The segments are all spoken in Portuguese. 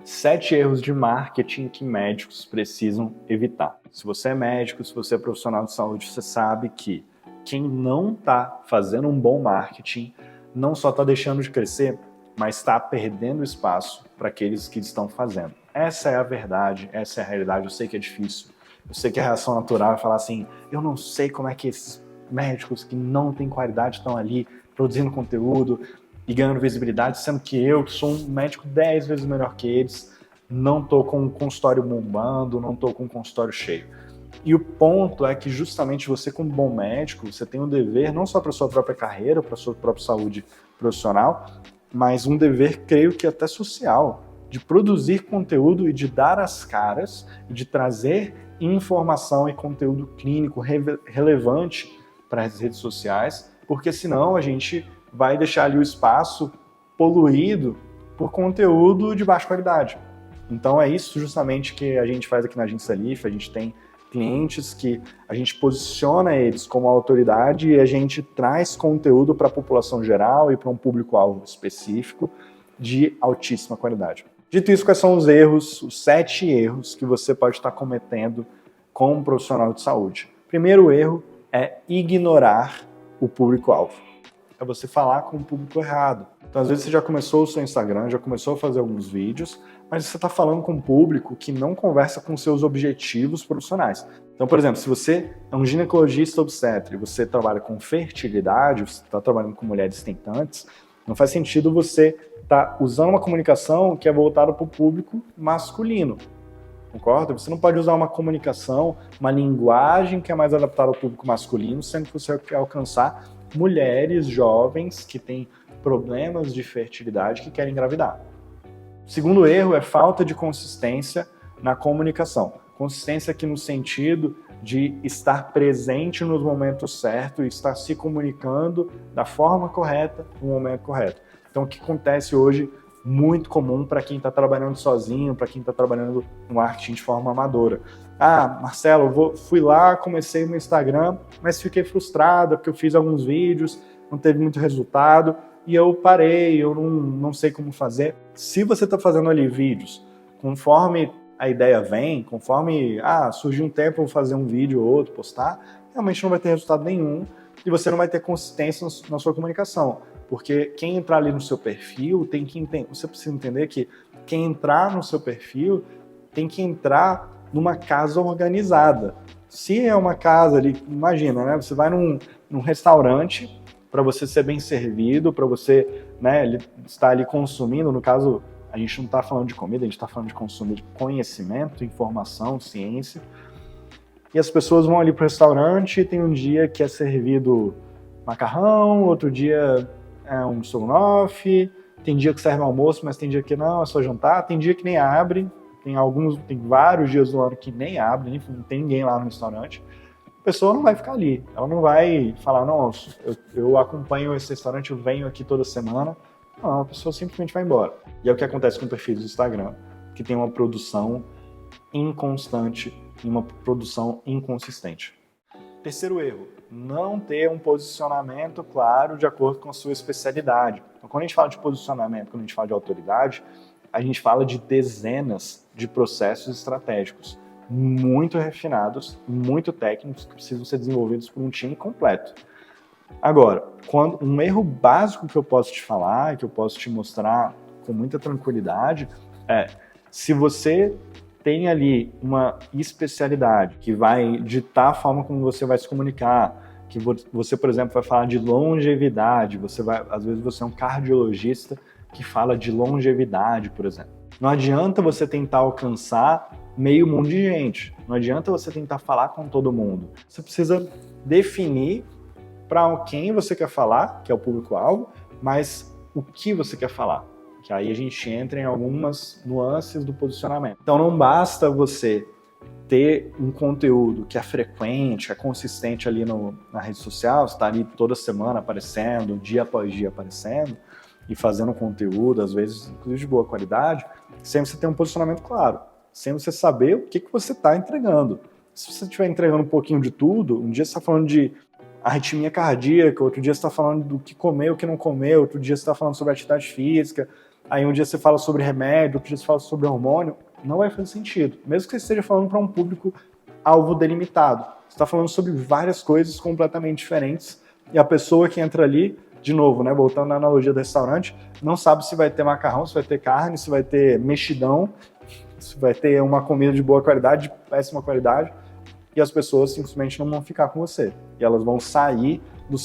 7 erros de marketing que médicos precisam evitar. Se você é médico, se você é profissional de saúde, você sabe que quem não está fazendo um bom marketing não só está deixando de crescer, mas está perdendo espaço para aqueles que estão fazendo. Essa é a verdade, essa é a realidade. Eu sei que é difícil, eu sei que a reação natural é falar assim, eu não sei como é que esses médicos que não têm qualidade estão ali produzindo conteúdo e ganhando visibilidade, sendo que eu, que sou um médico 10 vezes melhor que eles, não estou com um consultório bombando, não estou com um consultório cheio. E o ponto é que justamente você, como bom médico, você tem um dever não só para a sua própria carreira, para a sua própria saúde profissional, mas um dever, creio que até social, de produzir conteúdo e de dar as caras, e de trazer informação e conteúdo clínico relevante para as redes sociais, porque senão a gente vai deixar ali o espaço poluído por conteúdo de baixa qualidade. Então é isso justamente que a gente faz aqui na Agência Leaf. A gente tem clientes que a gente posiciona eles como autoridade e a gente traz conteúdo para a população geral e para um público-alvo específico de altíssima qualidade. Dito isso, quais são os erros, os 7 erros que você pode estar cometendo como profissional de saúde? Primeiro erro é ignorar o público-alvo. É você falar com o público errado. Então, às vezes, você já começou o seu Instagram, já começou a fazer alguns vídeos, mas você está falando com um público que não conversa com seus objetivos profissionais. Então, por exemplo, se você é um ginecologista obstetra e você trabalha com fertilidade, você está trabalhando com mulheres tentantes, não faz sentido você estar usando uma comunicação que é voltada para o público masculino. Concorda? Você não pode usar uma comunicação, uma linguagem que é mais adaptada ao público masculino, sendo que você quer alcançar mulheres jovens que têm problemas de fertilidade que querem engravidar. O segundo erro é falta de consistência na comunicação. Consistência aqui no sentido de estar presente nos momentos certos e estar se comunicando da forma correta, no momento correto. Então, o que acontece hoje, muito comum para quem está trabalhando sozinho, para quem está trabalhando no marketing de forma amadora. Ah, Marcelo, fui lá, comecei no Instagram, mas fiquei frustrado porque eu fiz alguns vídeos, não teve muito resultado e eu parei, eu não sei como fazer. Se você está fazendo ali vídeos, conforme a ideia vem, conforme surgiu um tempo, eu vou fazer um vídeo ou outro, postar, realmente não vai ter resultado nenhum e você não vai ter consistência na sua comunicação. Porque quem entrar ali no seu perfil tem que entender, você precisa entender que quem entrar no seu perfil tem que entrar numa casa organizada. Se é uma casa ali, imagina, né? Você vai num restaurante para você ser bem servido, para você, né, estar ali consumindo. No caso, a gente não está falando de comida, a gente está falando de consumo de conhecimento, informação, ciência. E as pessoas vão ali para o restaurante e tem um dia que é servido macarrão, outro dia é um estrogonofe, tem dia que serve almoço, mas tem dia que não, é só jantar, tem dia que nem abre, tem vários dias do ano que nem abre, não tem ninguém lá no restaurante. A pessoa não vai ficar ali, ela não vai falar, não, eu acompanho esse restaurante, eu venho aqui toda semana. Não, a pessoa simplesmente vai embora. E é o que acontece com o perfil do Instagram, que tem uma produção inconstante e uma produção inconsistente. Terceiro erro, não ter um posicionamento claro de acordo com a sua especialidade. Então, quando a gente fala de posicionamento, quando a gente fala de autoridade, a gente fala de dezenas de processos estratégicos muito refinados, muito técnicos, que precisam ser desenvolvidos por um time completo. Agora, um erro básico que eu posso te falar, que eu posso te mostrar com muita tranquilidade, é se você tem ali uma especialidade que vai ditar a forma como você vai se comunicar, que você, por exemplo, vai falar de longevidade, às vezes você é um cardiologista que fala de longevidade, por exemplo. Não adianta você tentar alcançar meio mundo de gente, não adianta você tentar falar com todo mundo. Você precisa definir para quem você quer falar, que é o público-alvo, mas o que você quer falar. Que aí a gente entra em algumas nuances do posicionamento. Então não basta você ter um conteúdo que é frequente, que é consistente ali na rede social, você está ali toda semana aparecendo, dia após dia aparecendo e fazendo conteúdo, às vezes inclusive de boa qualidade, sem você ter um posicionamento claro, sem você saber o que você está entregando. Se você estiver entregando um pouquinho de tudo, um dia você está falando de arritmia cardíaca, outro dia você está falando do que comer, o que não comer, outro dia você está falando sobre atividade física, aí um dia você fala sobre remédio, outro dia você fala sobre hormônio, não vai fazer sentido. Mesmo que você esteja falando para um público-alvo delimitado. Você está falando sobre várias coisas completamente diferentes e a pessoa que entra ali, de novo, né, voltando na analogia do restaurante, não sabe se vai ter macarrão, se vai ter carne, se vai ter mexidão, se vai ter uma comida de boa qualidade, de péssima qualidade, e as pessoas simplesmente não vão ficar com você. E elas vão sair do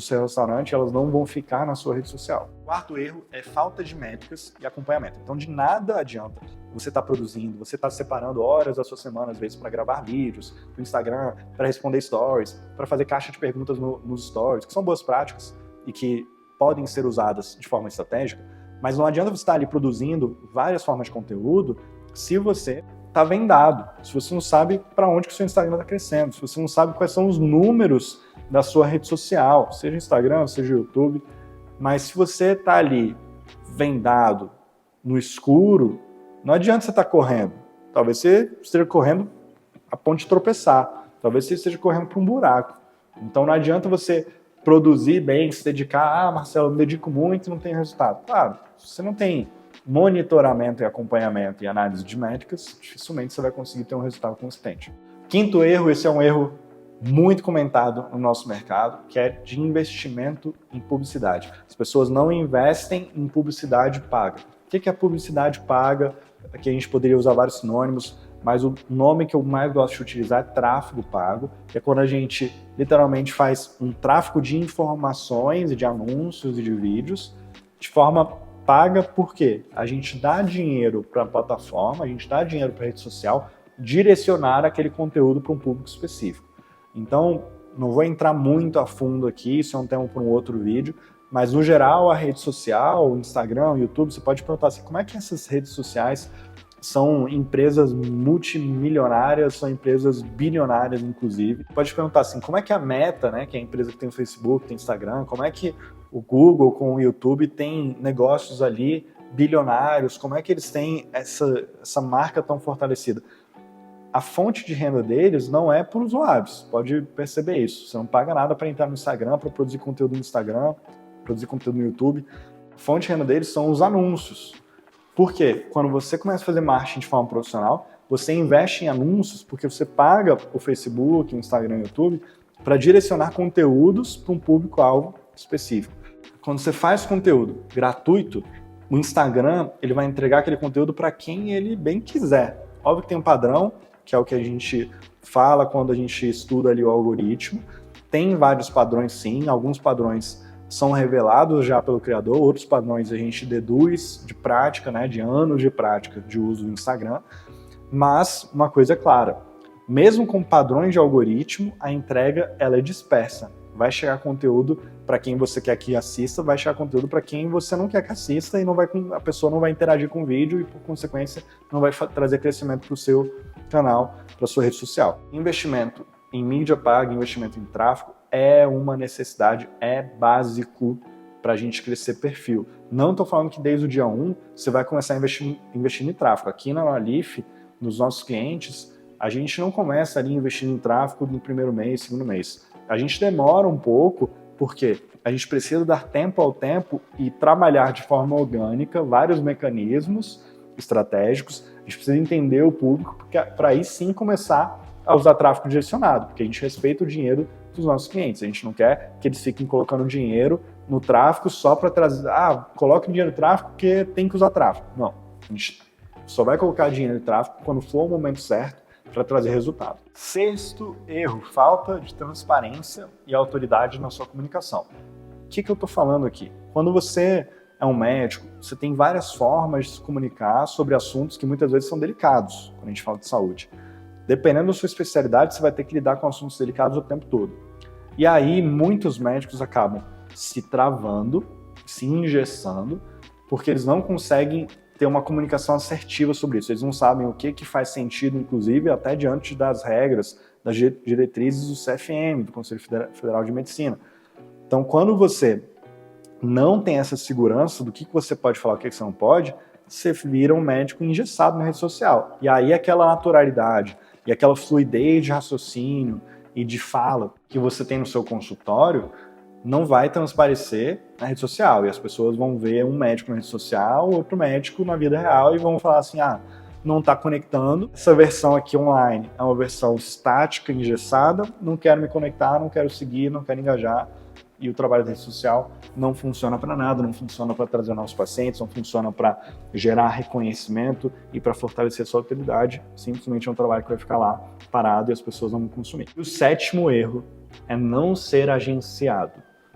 seu restaurante, elas não vão ficar na sua rede social. O quarto erro é falta de métricas e acompanhamento. Então, de nada adianta você estar produzindo, você estar separando horas da sua semana, às vezes, para gravar vídeos no Instagram, para responder stories, para fazer caixa de perguntas nos stories, que são boas práticas e que podem ser usadas de forma estratégica, mas não adianta você estar ali produzindo várias formas de conteúdo se você está vendado, se você não sabe para onde que o seu Instagram está crescendo, se você não sabe quais são os números da sua rede social, seja Instagram, seja YouTube, mas se você está ali vendado no escuro, não adianta você estar correndo. Talvez você esteja correndo a ponto de tropeçar, talvez você esteja correndo para um buraco. Então não adianta você produzir bem, se dedicar, Marcelo, eu me dedico muito e não tem resultado. Claro, se você não tem monitoramento e acompanhamento e análise de métricas, dificilmente você vai conseguir ter um resultado consistente. Quinto erro, esse é um erro muito comentado no nosso mercado, que é de investimento em publicidade. As pessoas não investem em publicidade paga. O que é publicidade paga? Aqui a gente poderia usar vários sinônimos, mas o nome que eu mais gosto de utilizar é tráfego pago, que é quando a gente literalmente faz um tráfego de informações e de anúncios e de vídeos de forma paga, porque a gente dá dinheiro para a plataforma, a gente dá dinheiro para a rede social direcionar aquele conteúdo para um público específico. Então, não vou entrar muito a fundo aqui, isso é um tema para um outro vídeo, mas no geral a rede social, o Instagram, o YouTube, você pode perguntar assim, como é que essas redes sociais são empresas multimilionárias, são empresas bilionárias, inclusive. Pode perguntar assim, como é que a Meta, né, que é a empresa que tem o Facebook, tem o Instagram, como é que o Google com o YouTube tem negócios ali bilionários, como é que eles têm essa marca tão fortalecida? A fonte de renda deles não é por usuários, pode perceber isso. Você não paga nada para entrar no Instagram, para produzir conteúdo no Instagram, produzir conteúdo no YouTube. A fonte de renda deles são os anúncios. Por quê? Quando você começa a fazer marketing de forma profissional, você investe em anúncios porque você paga o Facebook, o Instagram e o YouTube para direcionar conteúdos para um público-alvo específico. Quando você faz conteúdo gratuito, o Instagram ele vai entregar aquele conteúdo para quem ele bem quiser. Óbvio que tem um padrão, que é o que a gente fala quando a gente estuda ali o algoritmo. Tem vários padrões sim, alguns padrões são revelados já pelo criador, outros padrões a gente deduz de prática, né, de anos de prática de uso do Instagram, mas uma coisa é clara, mesmo com padrões de algoritmo, a entrega ela é dispersa. Vai chegar conteúdo para quem você quer que assista, vai chegar conteúdo para quem você não quer que assista e a pessoa não vai interagir com o vídeo e, por consequência, não vai trazer crescimento para o seu canal, para a sua rede social. Investimento em mídia paga, investimento em tráfego é uma necessidade, é básico para a gente crescer perfil. Não estou falando que desde o dia 1 você vai começar a investir em tráfego. Aqui na Alif, nos nossos clientes, a gente não começa ali investindo em tráfego no primeiro mês, segundo mês. A gente demora um pouco, porque a gente precisa dar tempo ao tempo e trabalhar de forma orgânica vários mecanismos estratégicos. A gente precisa entender o público para aí sim começar a usar tráfego direcionado, porque a gente respeita o dinheiro dos nossos clientes. A gente não quer que eles fiquem colocando dinheiro no tráfego só para trazer, coloque dinheiro no tráfego porque tem que usar tráfego. Não, a gente só vai colocar dinheiro no tráfego quando for o momento certo para trazer resultado. Sexto erro, falta de transparência e autoridade na sua comunicação. O que eu estou falando aqui? Quando você é um médico, você tem várias formas de se comunicar sobre assuntos que muitas vezes são delicados, quando a gente fala de saúde. Dependendo da sua especialidade, você vai ter que lidar com assuntos delicados o tempo todo. E aí, muitos médicos acabam se travando, se engessando, porque eles não conseguem ter uma comunicação assertiva sobre isso. Eles não sabem o que faz sentido, inclusive, até diante das regras, das diretrizes do CFM, do Conselho Federal de Medicina. Então, quando você não tem essa segurança do que você pode falar, o que você não pode, você vira um médico engessado na rede social. E aí aquela naturalidade e aquela fluidez de raciocínio e de fala que você tem no seu consultório não vai transparecer na rede social. E as pessoas vão ver um médico na rede social, outro médico na vida real e vão falar assim, não está conectando. Essa versão aqui online é uma versão estática, engessada, não quero me conectar, não quero seguir, não quero engajar. E o trabalho da rede social não funciona para nada, não funciona para trazer novos pacientes, não funciona para gerar reconhecimento e para fortalecer a sua autoridade. Simplesmente é um trabalho que vai ficar lá parado e as pessoas não vão consumir. E o sétimo erro é não ser agenciado.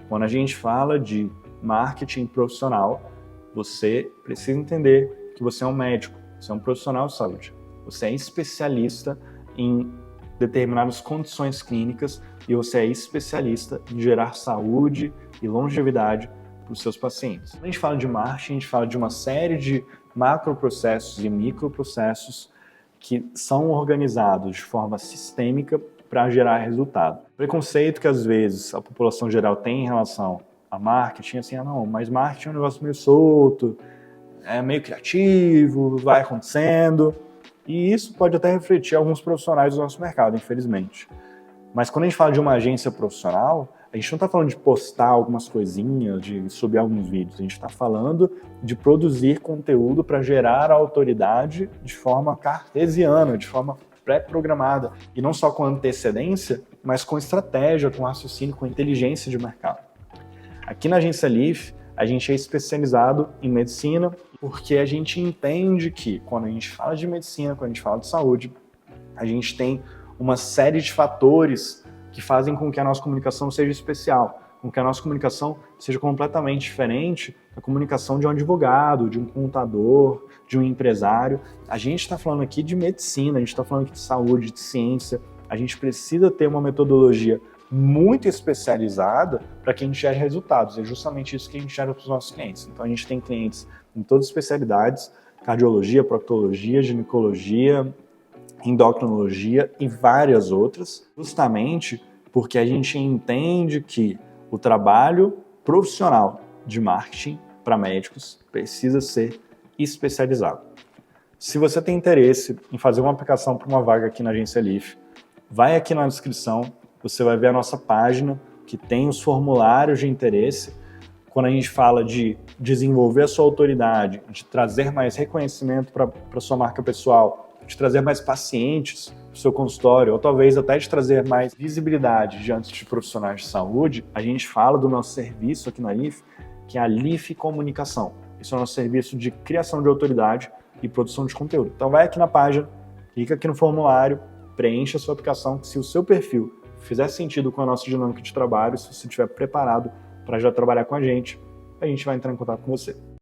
Quando a gente fala de marketing profissional, você precisa entender que você é um médico, você é um profissional de saúde, você é especialista em determinadas condições clínicas e você é especialista em gerar saúde e longevidade para os seus pacientes. Quando a gente fala de marketing, a gente fala de uma série de macroprocessos e microprocessos que são organizados de forma sistêmica para gerar resultado. O preconceito que às vezes a população geral tem em relação a marketing, assim, mas marketing é um negócio meio solto, é meio criativo, vai acontecendo, e isso pode até refletir alguns profissionais do nosso mercado, infelizmente. Mas quando a gente fala de uma agência profissional, a gente não está falando de postar algumas coisinhas, de subir alguns vídeos, a gente está falando de produzir conteúdo para gerar autoridade de forma cartesiana, de forma pré-programada, e não só com antecedência, mas com estratégia, com raciocínio, com inteligência de mercado. Aqui na agência Leaf, a gente é especializado em medicina, porque a gente entende que quando a gente fala de medicina, quando a gente fala de saúde, a gente tem uma série de fatores que fazem com que a nossa comunicação seja especial, com que a nossa comunicação seja completamente diferente da comunicação de um advogado, de um contador, de um empresário. A gente está falando aqui de medicina, a gente está falando aqui de saúde, de ciência. A gente precisa ter uma metodologia muito especializada para que a gente gere resultados. É justamente isso que a gente gera para os nossos clientes. Então a gente tem clientes em todas as especialidades, cardiologia, proctologia, ginecologia, endocrinologia e várias outras, justamente porque a gente entende que o trabalho profissional de marketing para médicos precisa ser especializado. Se você tem interesse em fazer uma aplicação para uma vaga aqui na agência Leaf, vai aqui na descrição, você vai ver a nossa página que tem os formulários de interesse. Quando a gente fala de desenvolver a sua autoridade, de trazer mais reconhecimento para a sua marca pessoal, de trazer mais pacientes para o seu consultório, ou talvez até de trazer mais visibilidade diante de profissionais de saúde, a gente fala do nosso serviço aqui na Leaf, que é a Leaf Comunicação. Esse é o nosso serviço de criação de autoridade e produção de conteúdo. Então vai aqui na página, clica aqui no formulário, preencha a sua aplicação, que se o seu perfil fizer sentido com a nossa dinâmica de trabalho, se você estiver preparado para já trabalhar com a gente vai entrar em contato com você.